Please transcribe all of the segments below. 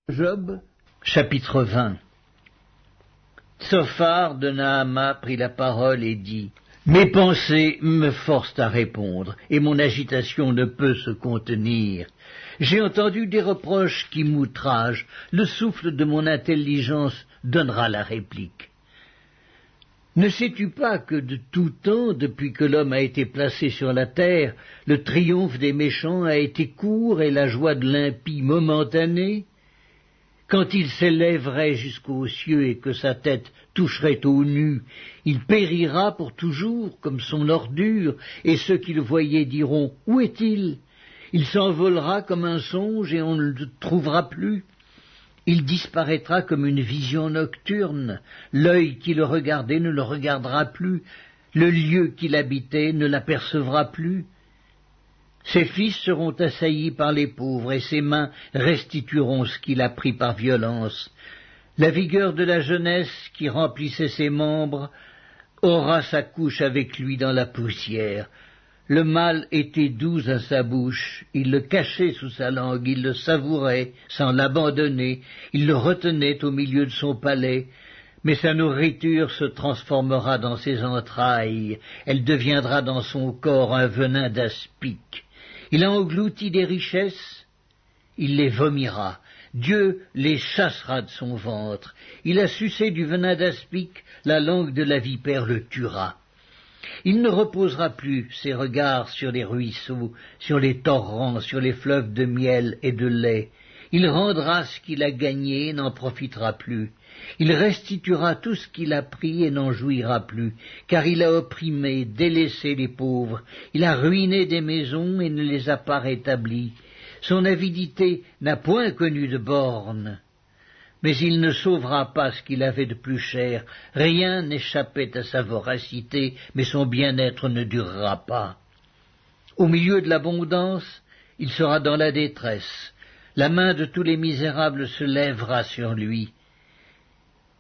Job, chapitre 20. Tsophar de Naama prit la parole et dit : Mes pensées me forcent à répondre, et mon agitation ne peut se contenir. J'ai entendu des reproches qui m'outragent, le souffle de mon intelligence donnera la réplique. Ne sais-tu pas que de tout temps, depuis que l'homme a été placé sur la terre, le triomphe des méchants a été court et la joie de l'impie momentanée ? Quand il s'élèverait jusqu'aux cieux et que sa tête toucherait aux nues, il périra pour toujours comme son ordure, et ceux qui le voyaient diront : Où est-il ? Il s'envolera comme un songe et on ne le trouvera plus. Il disparaîtra comme une vision nocturne, l'œil qui le regardait ne le regardera plus, le lieu qu'il habitait ne l'apercevra plus. Ses fils seront assaillis par les pauvres, et ses mains restitueront ce qu'il a pris par violence. La vigueur de la jeunesse qui remplissait ses membres aura sa couche avec lui dans la poussière. Le mal était doux à sa bouche, il le cachait sous sa langue, il le savourait sans l'abandonner, il le retenait au milieu de son palais, mais sa nourriture se transformera dans ses entrailles, elle deviendra dans son corps un venin d'aspic. Il a englouti des richesses, il les vomira. Dieu les chassera de son ventre. Il a sucé du venin d'aspic, la langue de la vipère le tuera. Il ne reposera plus ses regards sur les ruisseaux, sur les torrents, sur les fleuves de miel et de lait. Il rendra ce qu'il a gagné et n'en profitera plus. Il restituera tout ce qu'il a pris et n'en jouira plus, car il a opprimé, délaissé les pauvres. Il a ruiné des maisons et ne les a pas rétablies. Son avidité n'a point connu de bornes. Mais il ne sauvera pas ce qu'il avait de plus cher. Rien n'échappait à sa voracité, mais son bien-être ne durera pas. Au milieu de l'abondance, il sera dans la détresse. La main de tous les misérables se lèvera sur lui.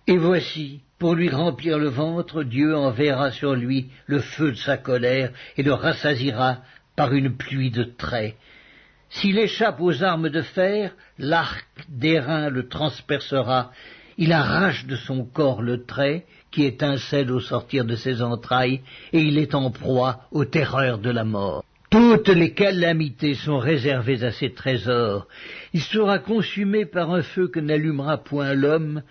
Et voici, pour lui remplir le ventre, Dieu enverra sur lui le feu de sa colère et le rassasiera par une pluie de traits. S'il échappe aux armes de fer, l'arc d'airain le transpercera. Il arrache de son corps le trait qui étincelle au sortir de ses entrailles, et il est en proie aux terreurs de la mort. Toutes les calamités sont réservées à ses trésors. Il sera consumé par un feu que n'allumera point l'homme,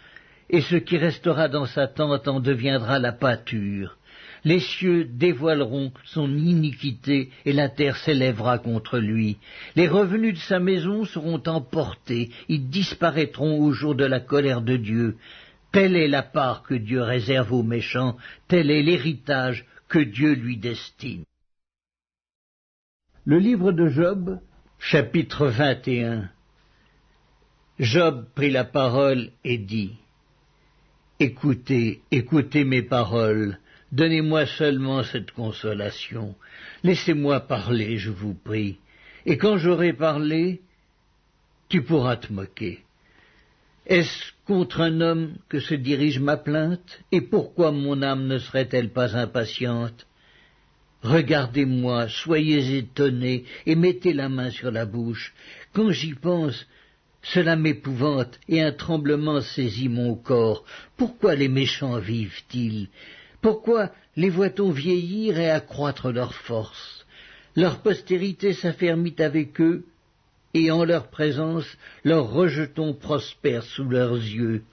et ce qui restera dans sa tente en deviendra la pâture. Les cieux dévoileront son iniquité, et la terre s'élèvera contre lui. Les revenus de sa maison seront emportés, ils disparaîtront au jour de la colère de Dieu. Telle est la part que Dieu réserve aux méchants, tel est l'héritage que Dieu lui destine. Le livre de Job, chapitre 21. Job prit la parole et dit : Écoutez, écoutez mes paroles, donnez-moi seulement cette consolation. Laissez-moi parler, je vous prie, et quand j'aurai parlé, tu pourras te moquer. Est-ce contre un homme que se dirige ma plainte, et pourquoi mon âme ne serait-elle pas impatiente ? Regardez-moi, soyez étonnés, et mettez la main sur la bouche. Quand j'y pense, cela m'épouvante, et un tremblement saisit mon corps. Pourquoi les méchants vivent-ils ? Pourquoi les voit-on vieillir et accroître leur force ? Leur postérité s'affermit avec eux, et en leur présence, leurs rejetons prospèrent sous leurs yeux.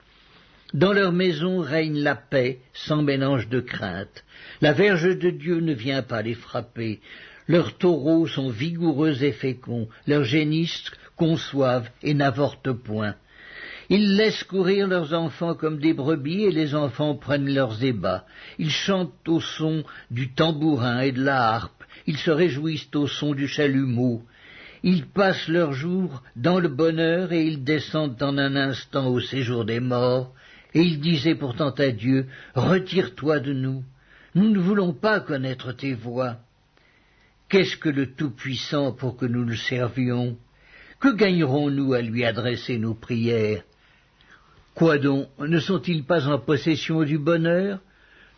Dans leur maison règne la paix, sans mélange de crainte. La verge de Dieu ne vient pas les frapper. Leurs taureaux sont vigoureux et féconds, leurs génisses conçoivent et n'avortent point. Ils laissent courir leurs enfants comme des brebis, et les enfants prennent leurs ébats. Ils chantent au son du tambourin et de la harpe, ils se réjouissent au son du chalumeau. Ils passent leurs jours dans le bonheur, et ils descendent en un instant au séjour des morts. Et ils disaient pourtant à Dieu : Retire-toi de nous, nous ne voulons pas connaître tes voies. Qu'est-ce que le Tout-Puissant pour que nous le servions ? Que gagnerons-nous à lui adresser nos prières ? Quoi donc, ne sont-ils pas en possession du bonheur ?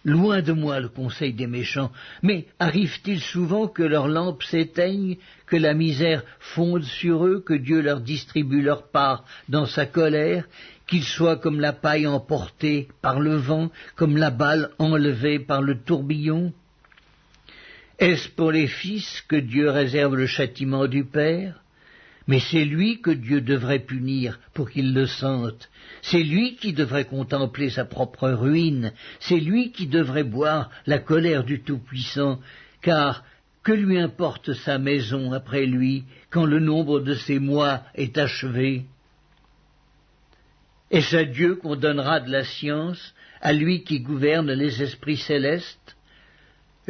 Loin de moi le conseil des méchants, mais arrive-t-il souvent que leurs lampes s'éteignent, que la misère fonde sur eux, que Dieu leur distribue leur part dans sa colère, qu'ils soient comme la paille emportée par le vent, comme la balle enlevée par le tourbillon? Est-ce pour les fils que Dieu réserve le châtiment du Père? Mais c'est lui que Dieu devrait punir pour qu'il le sente. C'est lui qui devrait contempler sa propre ruine. C'est lui qui devrait boire la colère du Tout-Puissant, car que lui importe sa maison après lui, quand le nombre de ses mois est achevé? Est-ce à Dieu qu'on donnera de la science, à lui qui gouverne les esprits célestes?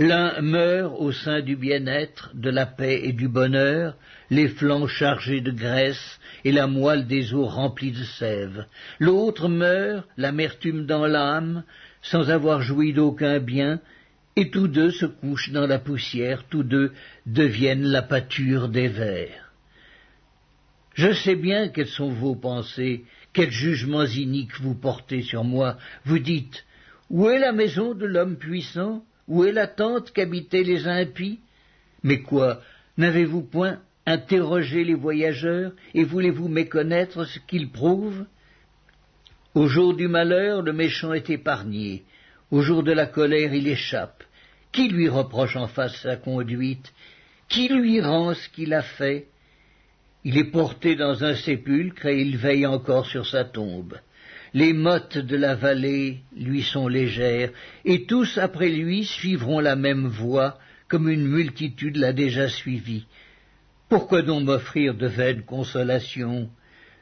L'un meurt au sein du bien-être, de la paix et du bonheur, les flancs chargés de graisse et la moelle des os remplie de sève. L'autre meurt, l'amertume dans l'âme, sans avoir joui d'aucun bien, et tous deux se couchent dans la poussière, tous deux deviennent la pâture des vers. Je sais bien quelles sont vos pensées, quels jugements iniques vous portez sur moi. Vous dites, où est la maison de l'homme puissant? Où est la tente qu'habitaient les impies? Mais quoi, n'avez-vous point interrogé les voyageurs, et voulez-vous méconnaître ce qu'ils prouvent? Au jour du malheur, le méchant est épargné, au jour de la colère, il échappe. Qui lui reproche en face sa conduite? Qui lui rend ce qu'il a fait? Il est porté dans un sépulcre, et il veille encore sur sa tombe. Les mottes de la vallée lui sont légères, et tous après lui suivront la même voie, comme une multitude l'a déjà suivi. Pourquoi donc m'offrir de vaines consolations?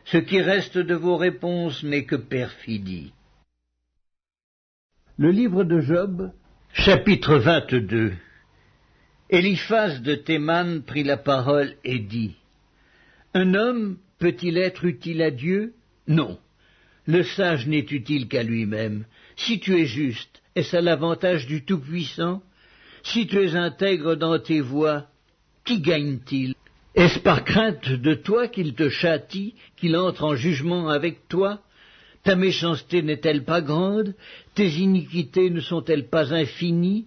Ce qui reste de vos réponses n'est que perfidie. Le livre de Job, chapitre 22. Eliphaz de Théman prit la parole et dit, « Un homme peut-il être utile à Dieu? Non. Le sage n'est utile qu'à lui-même. Si tu es juste, est-ce à l'avantage du Tout-Puissant? Si tu es intègre dans tes voies, qui gagne-t-il? Est-ce par crainte de toi qu'il te châtie, qu'il entre en jugement avec toi? Ta méchanceté n'est-elle pas grande? Tes iniquités ne sont-elles pas infinies?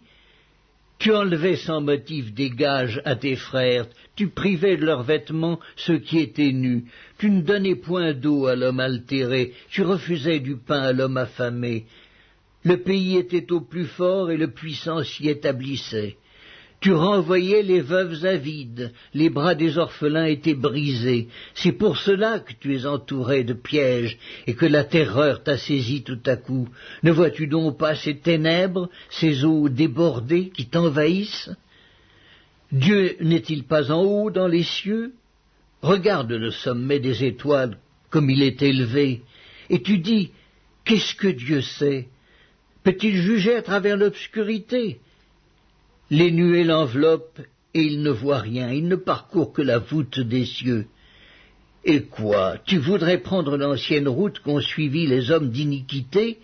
Tu enlevais sans motif des gages à tes frères, tu privais de leurs vêtements ceux qui étaient nus, tu ne donnais point d'eau à l'homme altéré, tu refusais du pain à l'homme affamé. Le pays était au plus fort et le puissant s'y établissait. Tu renvoyais les veuves avides, les bras des orphelins étaient brisés. C'est pour cela que tu es entouré de pièges et que la terreur t'a saisi tout à coup. Ne vois-tu donc pas ces ténèbres, ces eaux débordées qui t'envahissent? Dieu n'est-il pas en haut dans les cieux? Regarde le sommet des étoiles comme il est élevé, et tu dis, qu'est-ce que Dieu sait? Peut-il juger à travers l'obscurité? Les nuées l'enveloppent, et il ne voit rien, il ne parcourt que la voûte des cieux. Et quoi, tu voudrais prendre l'ancienne route qu'ont suivie les hommes d'iniquité?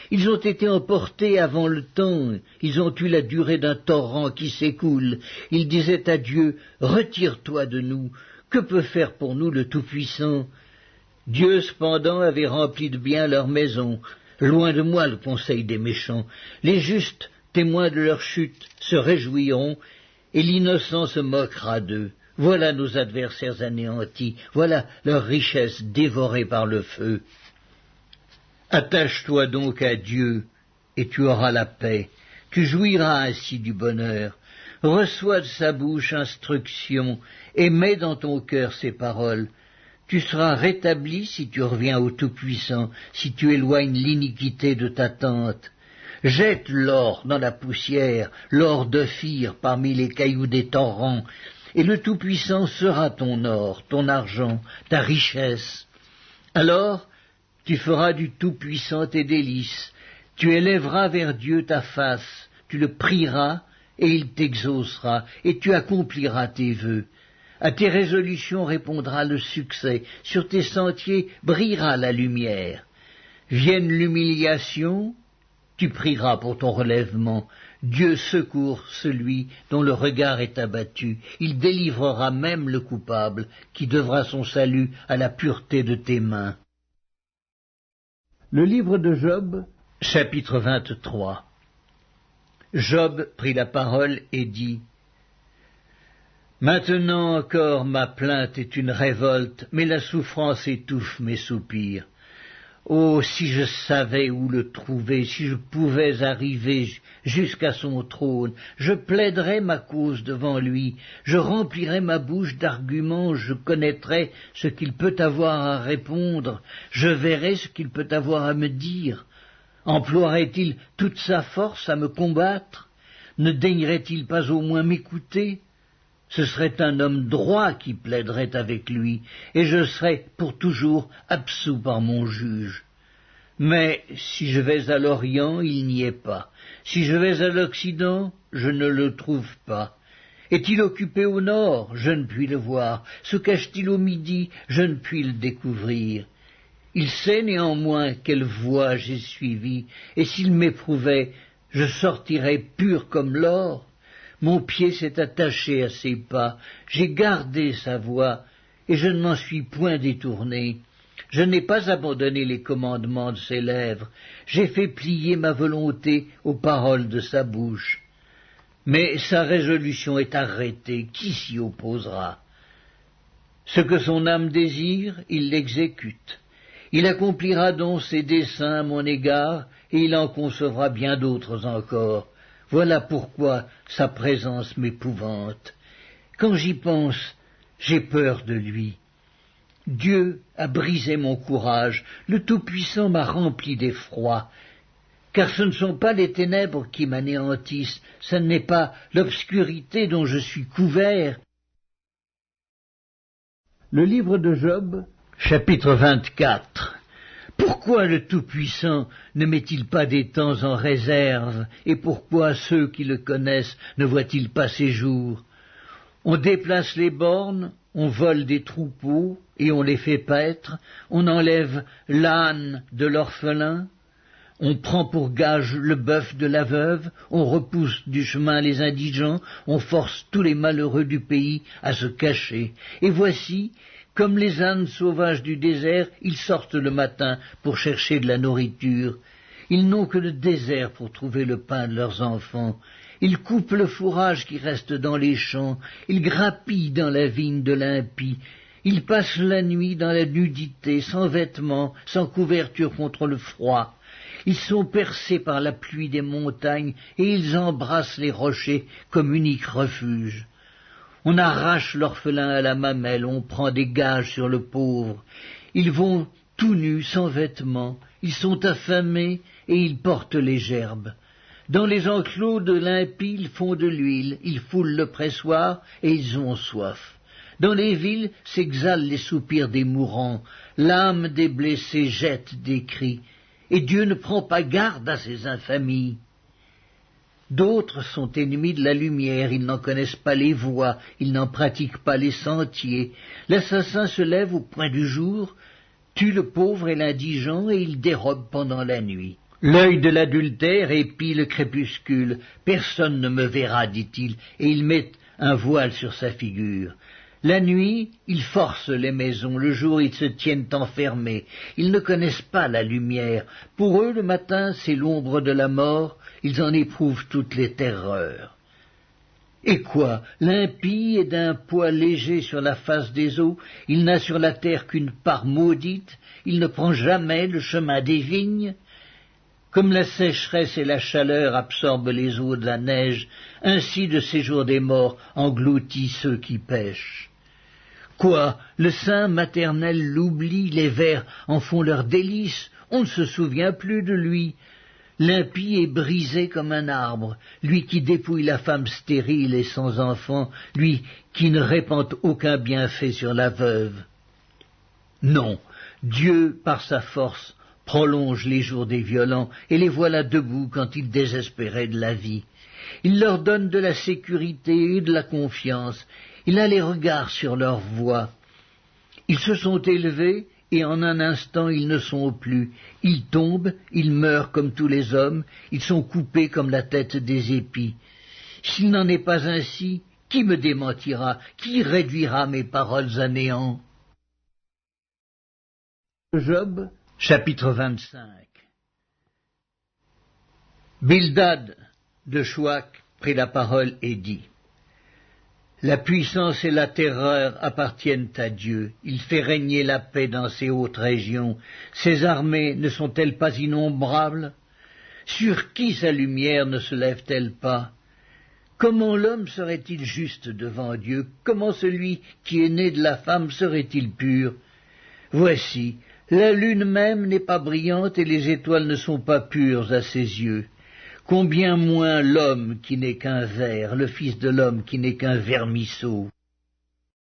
Ils ont été emportés avant le temps, ils ont eu la durée d'un torrent qui s'écoule. Ils disaient à Dieu, retire-toi de nous, que peut faire pour nous le Tout-Puissant? Dieu cependant avait rempli de bien leur maison. Loin de moi le conseil des méchants. Les justes, témoins de leur chute, se réjouiront, et l'innocent se moquera d'eux. Voilà nos adversaires anéantis, voilà leur richesse dévorée par le feu. Attache-toi donc à Dieu, et tu auras la paix, tu jouiras ainsi du bonheur. Reçois de sa bouche instruction, et mets dans ton cœur ses paroles. Tu seras rétabli si tu reviens au Tout-Puissant, si tu éloignes l'iniquité de ta tente. Jette l'or dans la poussière, l'or d'Ophir parmi les cailloux des torrents, et le Tout-Puissant sera ton or, ton argent, ta richesse. Alors, tu feras du Tout-Puissant tes délices, tu élèveras vers Dieu ta face, tu le prieras, et il t'exaucera, et tu accompliras tes vœux. À tes résolutions répondra le succès, sur tes sentiers brillera la lumière. Vienne l'humiliation, tu prieras pour ton relèvement. Dieu secourt celui dont le regard est abattu. Il délivrera même le coupable, qui devra son salut à la pureté de tes mains. Le livre de Job, chapitre 23. Job prit la parole et dit: Maintenant encore ma plainte est une révolte, mais la souffrance étouffe mes soupirs. Oh, si je savais où le trouver, si je pouvais arriver jusqu'à son trône, je plaiderais ma cause devant lui, je remplirais ma bouche d'arguments, je connaîtrais ce qu'il peut avoir à répondre, je verrais ce qu'il peut avoir à me dire. Emploierait-il toute sa force à me combattre? Ne daignerait-il pas au moins m'écouter? Ce serait un homme droit qui plaiderait avec lui, et je serais pour toujours absous par mon juge. Mais si je vais à l'Orient, il n'y est pas. Si je vais à l'Occident, je ne le trouve pas. Est-il occupé au nord? Je ne puis le voir. Se cache-t-il au midi? Je ne puis le découvrir. Il sait néanmoins quelle voie j'ai suivie, et s'il m'éprouvait, je sortirais pur comme l'or. Mon pied s'est attaché à ses pas, j'ai gardé sa voix, et je ne m'en suis point détourné. Je n'ai pas abandonné les commandements de ses lèvres, j'ai fait plier ma volonté aux paroles de sa bouche. Mais sa résolution est arrêtée, qui s'y opposera? Ce que son âme désire, il l'exécute. Il accomplira donc ses desseins à mon égard, et il en concevra bien d'autres encore. Voilà pourquoi sa présence m'épouvante. Quand j'y pense, j'ai peur de lui. Dieu a brisé mon courage, le Tout-Puissant m'a rempli d'effroi, car ce ne sont pas les ténèbres qui m'anéantissent, ce n'est pas l'obscurité dont je suis couvert. Le livre de Job, chapitre 24. Pourquoi le Tout-Puissant ne met-il pas des temps en réserve, et pourquoi ceux qui le connaissent ne voient-ils pas ses jours? On déplace les bornes, on vole des troupeaux, et on les fait paître, on enlève l'âne de l'orphelin, on prend pour gage le bœuf de la veuve, on repousse du chemin les indigents, on force tous les malheureux du pays à se cacher. Et voici, comme les ânes sauvages du désert, ils sortent le matin pour chercher de la nourriture. Ils n'ont que le désert pour trouver le pain de leurs enfants. Ils coupent le fourrage qui reste dans les champs, ils grappillent dans la vigne de l'impie. Ils passent la nuit dans la nudité, sans vêtements, sans couverture contre le froid. Ils sont percés par la pluie des montagnes, et ils embrassent les rochers comme unique refuge. On arrache l'orphelin à la mamelle, on prend des gages sur le pauvre. Ils vont tout nus, sans vêtements, ils sont affamés, et ils portent les gerbes. Dans les enclos de l'impie, ils font de l'huile, ils foulent le pressoir, et ils ont soif. Dans les villes s'exhalent les soupirs des mourants, l'âme des blessés jette des cris, et Dieu ne prend pas garde à ces infamies. D'autres sont ennemis de la lumière, ils n'en connaissent pas les voies, ils n'en pratiquent pas les sentiers. L'assassin se lève au point du jour, tue le pauvre et l'indigent, et il dérobe pendant la nuit. L'œil de l'adultère épie le crépuscule. Personne ne me verra, dit-il, et il met un voile sur sa figure. La nuit, ils forcent les maisons, le jour ils se tiennent enfermés. Ils ne connaissent pas la lumière. Pour eux, le matin, c'est l'ombre de la mort, ils en éprouvent toutes les terreurs. Et quoi? L'impie est d'un poids léger sur la face des eaux, il n'a sur la terre qu'une part maudite, il ne prend jamais le chemin des vignes. Comme la sécheresse et la chaleur absorbent les eaux de la neige, ainsi le séjour des morts engloutit ceux qui pêchent. Quoi? Le sein maternel l'oublie, les vers en font leur délice, on ne se souvient plus de lui. L'impie est brisé comme un arbre, lui qui dépouille la femme stérile et sans enfant, lui qui ne répand aucun bienfait sur la veuve. Non, Dieu, par sa force, prolonge les jours des violents, et les voilà debout quand ils désespéraient de la vie. Il leur donne de la sécurité et de la confiance, il a les regards sur leur voie. Ils se sont élevés, et en un instant ils ne sont plus. Ils tombent, ils meurent comme tous les hommes, ils sont coupés comme la tête des épis. S'il n'en est pas ainsi, qui me démentira? Qui réduira mes paroles à néant? Job, chapitre 25. Bildad, De Chouac prit la parole et dit: La puissance et la terreur appartiennent à Dieu. Il fait régner la paix dans ces hautes régions. Ses armées ne sont-elles pas innombrables? Sur qui sa lumière ne se lève-t-elle pas? Comment l'homme serait-il juste devant Dieu? Comment celui qui est né de la femme serait-il pur? Voici, la lune même n'est pas brillante et les étoiles ne sont pas pures à ses yeux. Combien moins l'homme qui n'est qu'un ver, le fils de l'homme qui n'est qu'un vermisseau.